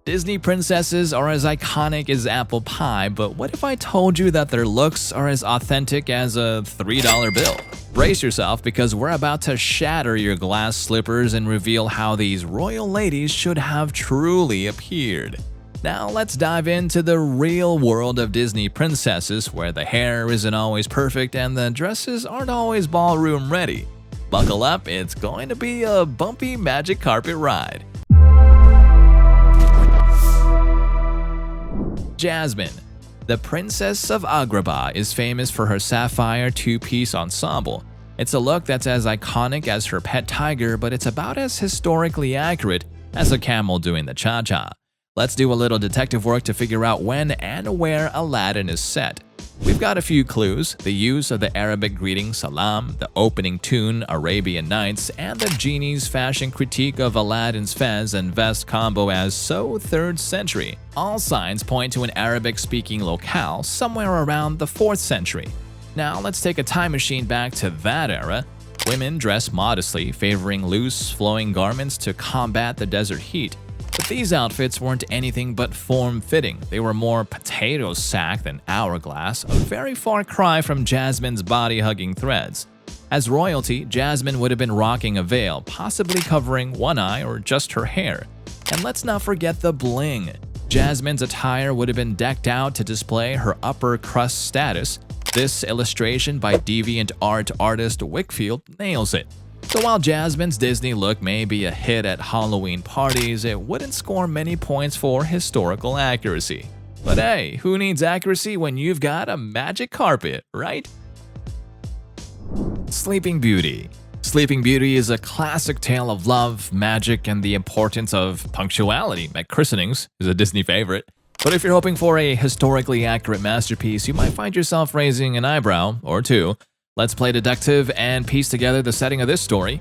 Disney princesses are as iconic as apple pie, but what if I told you that their looks are as authentic as a $3 bill? Brace yourself because we're about to shatter your glass slippers and reveal how these royal ladies should have truly appeared. Now let's dive into the real world of Disney princesses, where the hair isn't always perfect and the dresses aren't always ballroom ready. Buckle up, it's going to be a bumpy magic carpet ride. Jasmine. The Princess of Agrabah is famous for her sapphire two-piece ensemble. It's a look that's as iconic as her pet tiger, but it's about as historically accurate as a camel doing the cha-cha. Let's do a little detective work to figure out when and where Aladdin is set. We've got a few clues: the use of the Arabic greeting salam, the opening tune Arabian Nights, and the genie's fashion critique of Aladdin's fez and vest combo as so 3rd century. All signs point to an Arabic-speaking locale somewhere around the 4th century. Now let's take a time machine back to that era. Women dress modestly, favoring loose, flowing garments to combat the desert heat. But these outfits weren't anything but form-fitting. They were more potato sack than hourglass, a very far cry from Jasmine's body-hugging threads. As royalty, Jasmine would have been rocking a veil, possibly covering one eye or just her hair. And let's not forget the bling. Jasmine's attire would have been decked out to display her upper crust status. This illustration by deviant art artist Wickfield nails it. So while Jasmine's Disney look may be a hit at Halloween parties, it wouldn't score many points for historical accuracy. But hey, who needs accuracy when you've got a magic carpet, right? Sleeping Beauty. Sleeping Beauty is a classic tale of love, magic, and the importance of punctuality at christenings is a Disney favorite. But if you're hoping for a historically accurate masterpiece, you might find yourself raising an eyebrow or two. Let's play detective and piece together the setting of this story.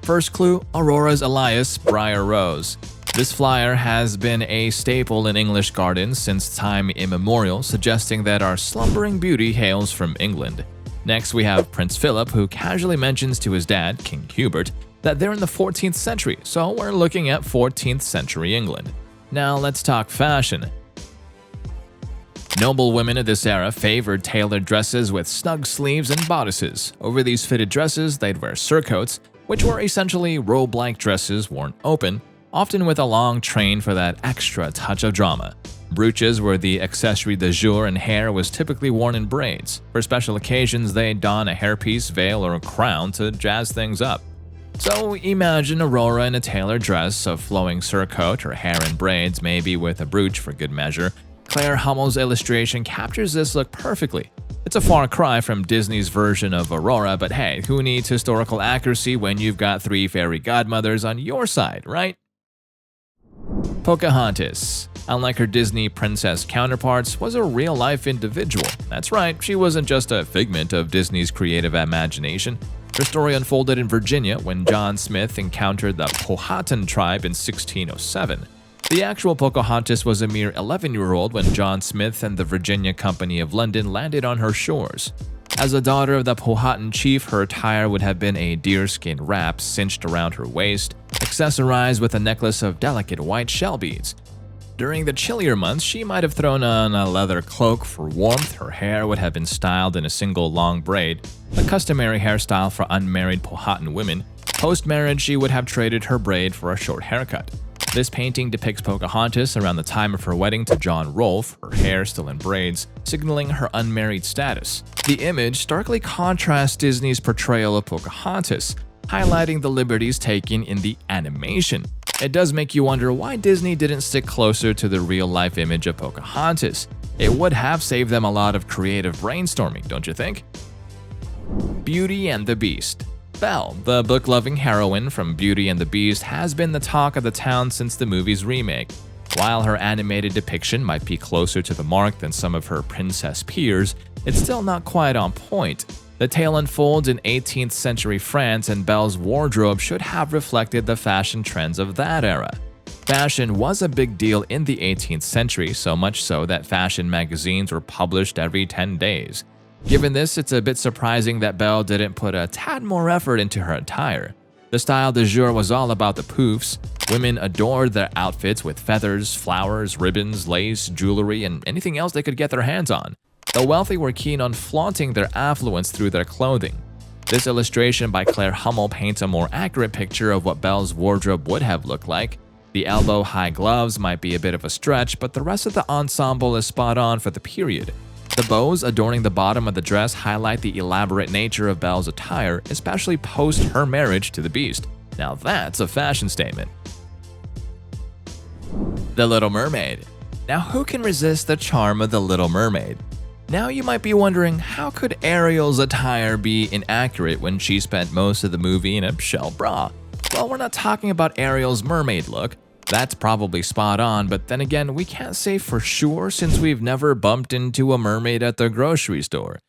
First clue: Aurora's Elias, Briar Rose. This flyer has been a staple in English gardens since time immemorial, suggesting that our slumbering beauty hails from England. Next, we have Prince Philip, who casually mentions to his dad, King Hubert, that they're in the 14th century, so we're looking at 14th century England. Now let's talk fashion. Noble women of this era favored tailored dresses with snug sleeves and bodices. Over these fitted dresses, they'd wear surcoats, which were essentially robe-like dresses worn open, often with a long train for that extra touch of drama. Brooches were the accessory du jour, and hair was typically worn in braids. For special occasions, they'd don a hairpiece, veil, or a crown to jazz things up. So imagine Aurora in a tailored dress, a flowing surcoat, her hair in braids, maybe with a brooch for good measure. Claire Hummel's illustration captures this look perfectly. It's a far cry from Disney's version of Aurora, but hey, who needs historical accuracy when you've got 3 fairy godmothers on your side, right? Pocahontas, unlike her Disney princess counterparts, was a real-life individual. That's right, she wasn't just a figment of Disney's creative imagination. Her story unfolded in Virginia when John Smith encountered the Powhatan tribe in 1607. The actual Pocahontas was a mere 11-year-old when John Smith and the Virginia Company of London landed on her shores. As a daughter of the Powhatan chief, her attire would have been a deerskin wrap cinched around her waist, accessorized with a necklace of delicate white shell beads. During the chillier months, she might have thrown on a leather cloak for warmth. Her hair would have been styled in a single long braid, a customary hairstyle for unmarried Powhatan women. Post-marriage, she would have traded her braid for a short haircut. This painting depicts Pocahontas around the time of her wedding to John Rolfe, her hair still in braids, signaling her unmarried status. The image starkly contrasts Disney's portrayal of Pocahontas, highlighting the liberties taken in the animation. It does make you wonder why Disney didn't stick closer to the real-life image of Pocahontas. It would have saved them a lot of creative brainstorming, don't you think? Beauty and the Beast. Belle, the book-loving heroine from Beauty and the Beast, has been the talk of the town since the movie's remake. While her animated depiction might be closer to the mark than some of her princess peers, it's still not quite on point. The tale unfolds in 18th century France, and Belle's wardrobe should have reflected the fashion trends of that era. Fashion was a big deal in the 18th century, so much so that fashion magazines were published every 10 days. Given this, it's a bit surprising that Belle didn't put a tad more effort into her attire. The style du jour was all about the poofs, Women adored their outfits with feathers, flowers, ribbons, lace, jewelry, and anything else they could get their hands on. The wealthy were keen on flaunting their affluence through their clothing. This illustration by Claire Hummel paints a more accurate picture of what Belle's wardrobe would have looked like. The elbow-high gloves might be a bit of a stretch, but the rest of the ensemble is spot on for the period. The bows adorning the bottom of the dress highlight the elaborate nature of Belle's attire, especially post her marriage to the Beast. Now that's a fashion statement. The Little Mermaid. Now who can resist the charm of the Little Mermaid? Now you might be wondering, how could Ariel's attire be inaccurate when she spent most of the movie in a shell bra? Well, we're not talking about Ariel's mermaid look. That's probably spot on, but then again, we can't say for sure since we've never bumped into a mermaid at the grocery store.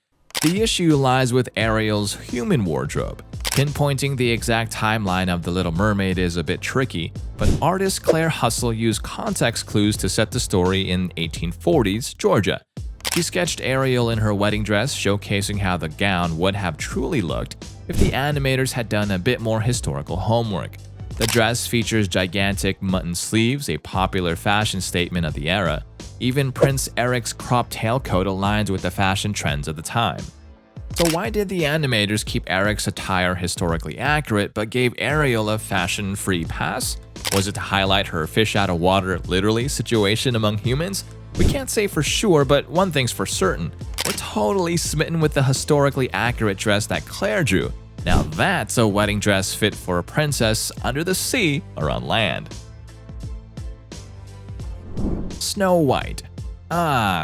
The issue lies with Ariel's human wardrobe. Pinpointing the exact timeline of The Little Mermaid is a bit tricky, but artist Claire Hussel used context clues to set the story in 1840s Georgia. She sketched Ariel in her wedding dress, showcasing how the gown would have truly looked if the animators had done a bit more historical homework. The dress features gigantic mutton sleeves, a popular fashion statement of the era. Even Prince Eric's crop tailcoat aligns with the fashion trends of the time. So why did the animators keep Eric's attire historically accurate but gave Ariel a fashion-free pass? Was it to highlight her fish-out-of-water, literally, situation among humans? We can't say for sure, but one thing's for certain. We're totally smitten with the historically accurate dress that Claire drew. Now that's a wedding dress fit for a princess under the sea or on land. Snow White.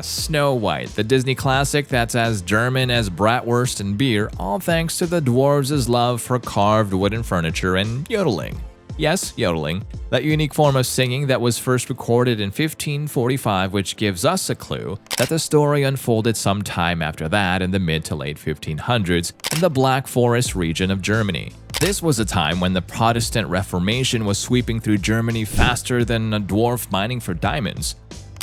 Snow White, the Disney classic that's as German as bratwurst and beer, all thanks to the dwarves' love for carved wooden furniture and yodeling. Yes, yodeling, that unique form of singing that was first recorded in 1545, which gives us a clue that the story unfolded sometime after that in the mid to late 1500s in the Black Forest region of Germany. This was a time when the Protestant Reformation was sweeping through Germany faster than a dwarf mining for diamonds.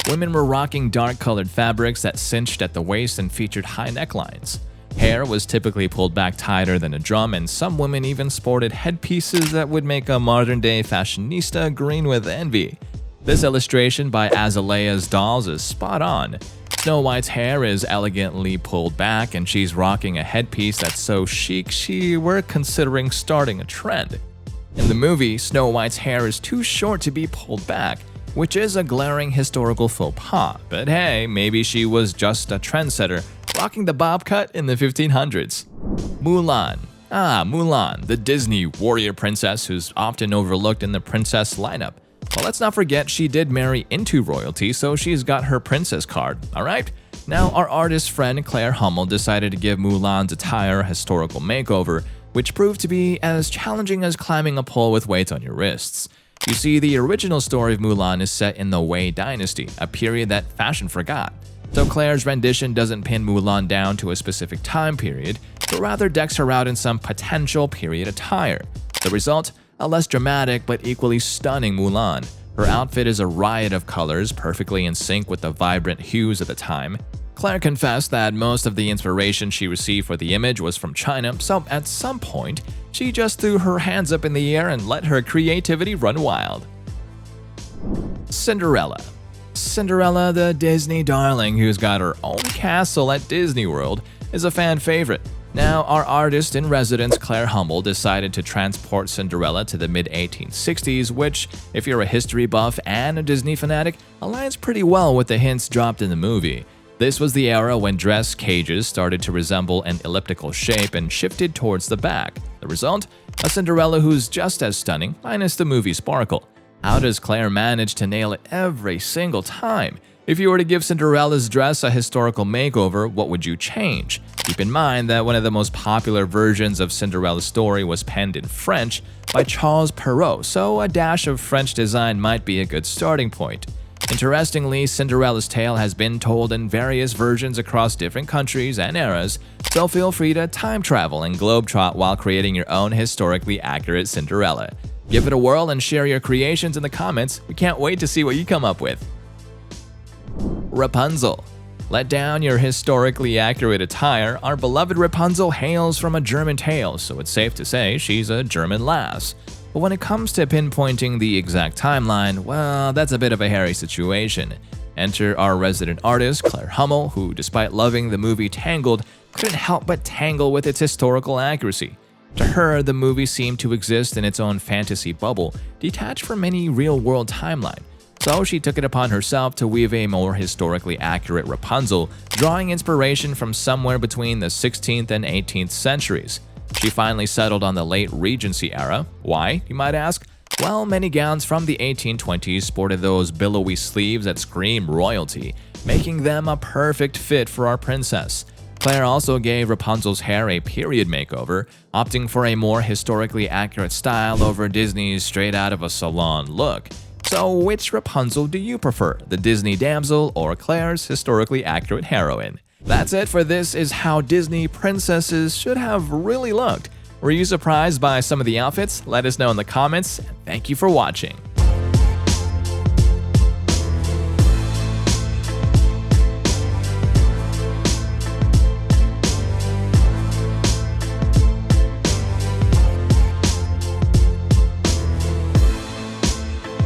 Women were rocking dark-colored fabrics that cinched at the waist and featured high necklines. Hair was typically pulled back tighter than a drum, and some women even sported headpieces that would make a modern-day fashionista green with envy. This illustration by Azalea's Dolls is spot on. Snow White's hair is elegantly pulled back, and she's rocking a headpiece that's so chic we're considering starting a trend. In the movie, Snow White's hair is too short to be pulled back, which is a glaring historical faux pas, but hey, maybe she was just a trendsetter, rocking the bob cut in the 1500s. Mulan. Mulan, the Disney warrior princess who's often overlooked in the princess lineup. Well, let's not forget she did marry into royalty, so she's got her princess card, alright? Now, our artist friend Claire Hummel decided to give Mulan's attire a historical makeover, which proved to be as challenging as climbing a pole with weights on your wrists. You see, the original story of Mulan is set in the Wei Dynasty, a period that fashion forgot. So Claire's rendition doesn't pin Mulan down to a specific time period, but rather decks her out in some potential period attire. The result? A less dramatic but equally stunning Mulan. Her outfit is a riot of colors, perfectly in sync with the vibrant hues of the time. Claire confessed that most of the inspiration she received for the image was from China, so at some point, she just threw her hands up in the air and let her creativity run wild. Cinderella. Cinderella, the Disney darling who's got her own castle at Disney World, is a fan favorite. Now, our artist in residence, Claire Hummel, decided to transport Cinderella to the mid-1860s, which, if you're a history buff and a Disney fanatic, aligns pretty well with the hints dropped in the movie. This was the era when dress cages started to resemble an elliptical shape and shifted towards the back. The result? A Cinderella who's just as stunning, minus the movie sparkle. How does Claire manage to nail it every single time? If you were to give Cinderella's dress a historical makeover, what would you change? Keep in mind that one of the most popular versions of Cinderella's story was penned in French by Charles Perrault, so a dash of French design might be a good starting point. Interestingly, Cinderella's tale has been told in various versions across different countries and eras, so feel free to time travel and globetrot while creating your own historically accurate Cinderella. Give it a whirl and share your creations in the comments. We can't wait to see what you come up with. Rapunzel. Let down your historically accurate attire. Our beloved Rapunzel hails from a German tale, so it's safe to say she's a German lass. But when it comes to pinpointing the exact timeline, well, that's a bit of a hairy situation. Enter our resident artist, Claire Hummel, who, despite loving the movie Tangled, couldn't help but tangle with its historical accuracy. To her, the movie seemed to exist in its own fantasy bubble, detached from any real-world timeline. So she took it upon herself to weave a more historically accurate Rapunzel, drawing inspiration from somewhere between the 16th and 18th centuries. She finally settled on the late Regency era. Why, you might ask? Well, many gowns from the 1820s sported those billowy sleeves that scream royalty, making them a perfect fit for our princess. Claire also gave Rapunzel's hair a period makeover, opting for a more historically accurate style over Disney's straight-out-of-a-salon look. So which Rapunzel do you prefer, the Disney damsel or Claire's historically accurate heroine? That's it for This Is How Disney Princesses Should Have Really Looked. Were you surprised by some of the outfits? Let us know in the comments, and thank you for watching.